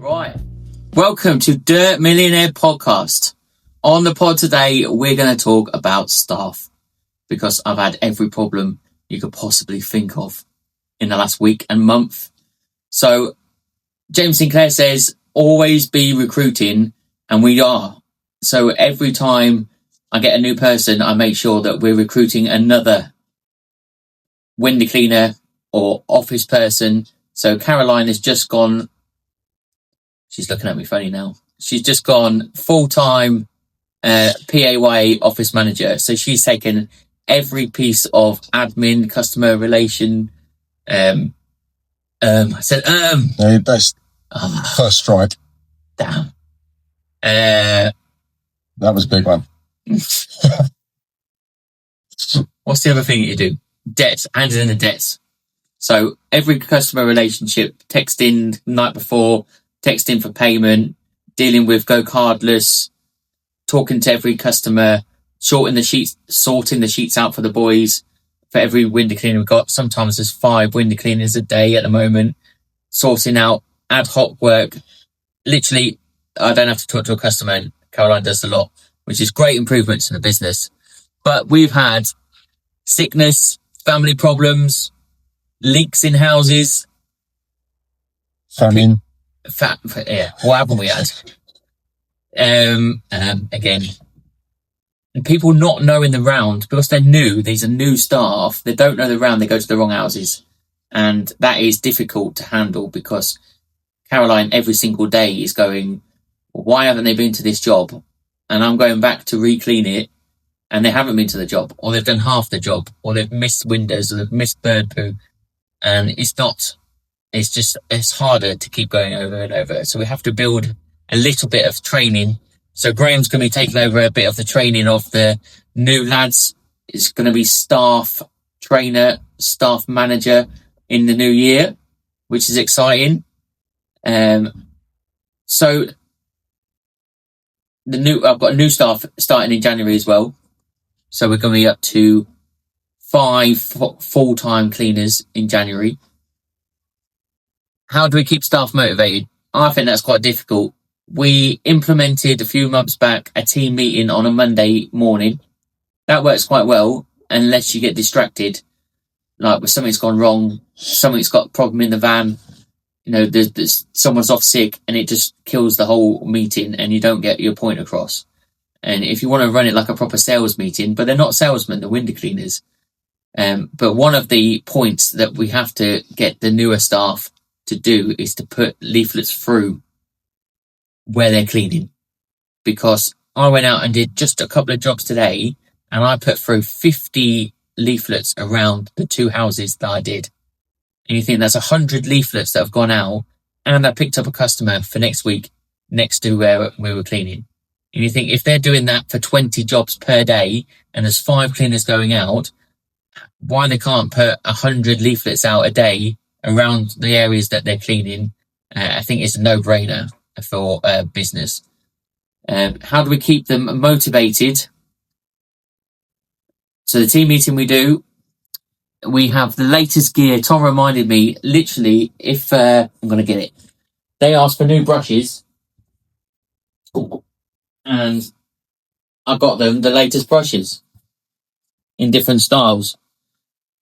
Right. Welcome to the Millionaire podcast. On the pod today, we're going to talk about staff because I've had every problem you could possibly think of in the last week and month. So James Sinclair says, always be recruiting, and we are. So every time I get a new person, I make sure that we're recruiting another window cleaner or office person. So Caroline has just gone, she's looking at me funny now. She's just gone full-time PAY office manager. So she's taken every piece of admin, customer relation. I said, No, that's first strike. Damn. That was a big one. What's the other thing you do? Debts, handing in the debts. So every customer relationship, texting the night before, texting for payment, dealing with go cardless, talking to every customer, sorting the sheets out for the boys, for every window cleaner we've got. Sometimes there's 5 window cleaners a day at the moment, sorting out ad hoc work. Literally, I don't have to talk to a customer, and Caroline does a lot, which is great improvements in the business. But we've had sickness, family problems, leaks in houses. Famine. Yeah, what haven't we had? Again, and people not knowing the round because they're new. These are new staff. They don't know the round. They go to the wrong houses, and that is difficult to handle because Caroline every single day is going, why haven't they been to this job? And I'm going back to re-clean it, and they haven't been to the job, or they've done half the job, or they've missed windows, or they've missed bird poo, and it's harder to keep going over and over. So we have to build a little bit of training. So Graham's going to be taking over a bit of the training of the new lads. It's going to be staff trainer, staff manager in the new year, which is exciting. So I've got new staff starting in January as well. So we're going to be up to 5 full-time cleaners in January. How do we keep staff motivated? I think that's quite difficult. We implemented a few months back a team meeting on a Monday morning. That works quite well unless you get distracted. Like when something's gone wrong, something's got a problem in the van, there's someone's off sick, and it just kills the whole meeting and you don't get your point across. And if you want to run it like a proper sales meeting, but they're not salesmen, they're window cleaners. But one of the points that we have to get the newer staff to do is to put leaflets through where they're cleaning. Because I went out and did just a couple of jobs today, and I put through 50 leaflets around the 2 houses that I did. And you think that's 100 leaflets that have gone out, and I picked up a customer for next week next to where we were cleaning. And you think if they're doing that for 20 jobs per day, and there's 5 cleaners going out, why they can't put 100 leaflets out a day around the areas that they're cleaning? I think it's a no-brainer for business. How do we keep them motivated? So the team meeting we do, we have the latest gear. Tom reminded me, literally, if I'm going to get it. They asked for new brushes, and I got them the latest brushes in different styles.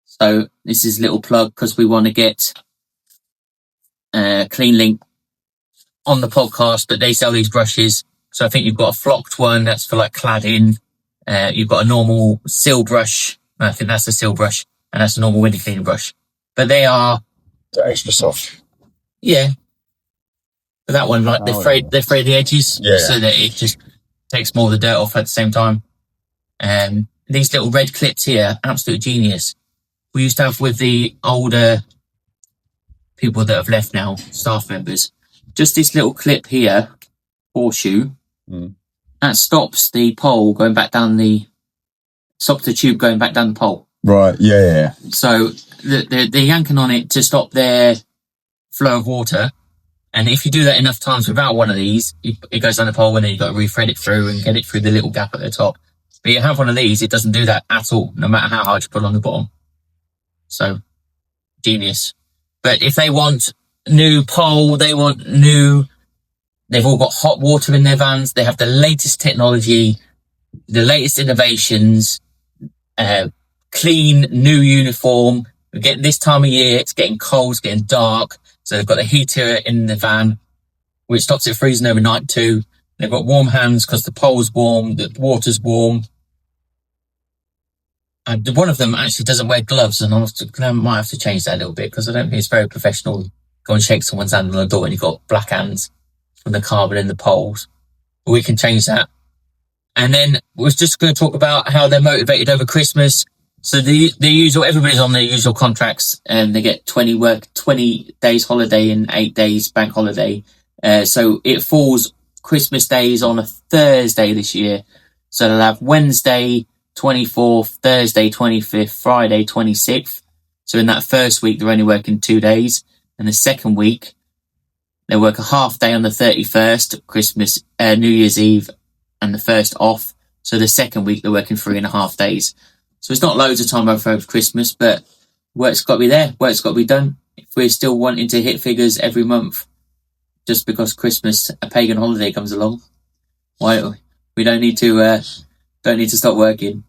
So this is a little plug because we want to get Clean Link on the podcast, but they sell these brushes. So I think you've got a flocked one that's for like cladding. You've got a normal seal brush. I think that's a seal brush, and that's a normal window cleaning brush. But they're extra soft. Yeah. But that one, like they fray the edges, so that it just takes more of the dirt off at the same time. These little red clips here, absolute genius. We used to have with the older people that have left now, staff members, just this little clip here, horseshoe, that stops the pole going back down stops the tube going back down the pole. Right, yeah. So they're yanking on it to stop their flow of water. And if you do that enough times without one of these, it goes down the pole, and then you've got to re-thread it through and get it through the little gap at the top. But you have one of these, it doesn't do that at all, no matter how hard you put on the bottom. So, genius. But if they want new pole, they want new They've all got hot water in their vans. They have the latest technology, the latest innovations, clean, new uniform. We get this time of year, it's getting cold, it's getting dark. So they've got a heater in the van, which stops it freezing overnight too. They've got warm hands because the pole's warm, the water's warm. And one of them actually doesn't wear gloves, and I might have to change that a little bit because I don't think it's very professional. Go and shake someone's hand on the door and you've got black hands from the carbon in the poles. But we can change that. And then we're just going to talk about how they're motivated over Christmas. So the usual, everybody's on their usual contracts, and they get 20 days holiday and 8 days bank holiday. So it falls Christmas days on a Thursday this year. So they'll have Wednesday 24th, Thursday 25th, Friday 26th. So in that first week, they're only working 2 days. And the second week, they work a half day on the 31st, Christmas, New Year's Eve, and the first off. So the second week, they're working 3.5 days. So it's not loads of time over Christmas, but work's got to be there. Work's got to be done. If we're still wanting to hit figures every month, just because Christmas, a pagan holiday comes along, why we don't need to stop working.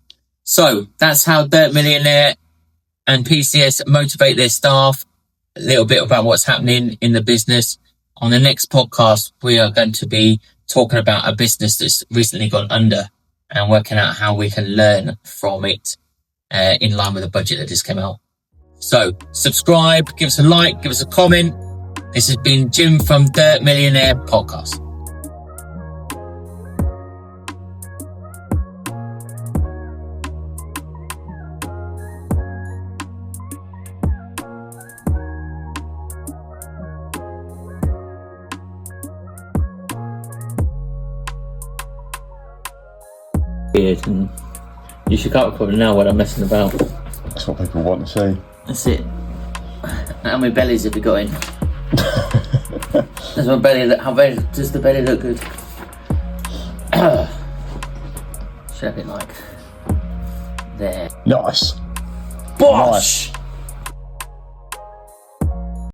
So that's how Dirt Millionaire and PCS motivate their staff. A little bit about what's happening in the business. On the next podcast, we are going to be talking about a business that's recently gone under and working out how we can learn from it in line with the budget that just came out. So subscribe, give us a like, give us a comment. This has been Jim from Dirt Millionaire Podcast. And you should cut probably now what I'm messing about. That's what people want to see. That's it. How many bellies have we got in? Does my belly how belly does the belly look good? Should have it like there. Nice. Bosh! Nice.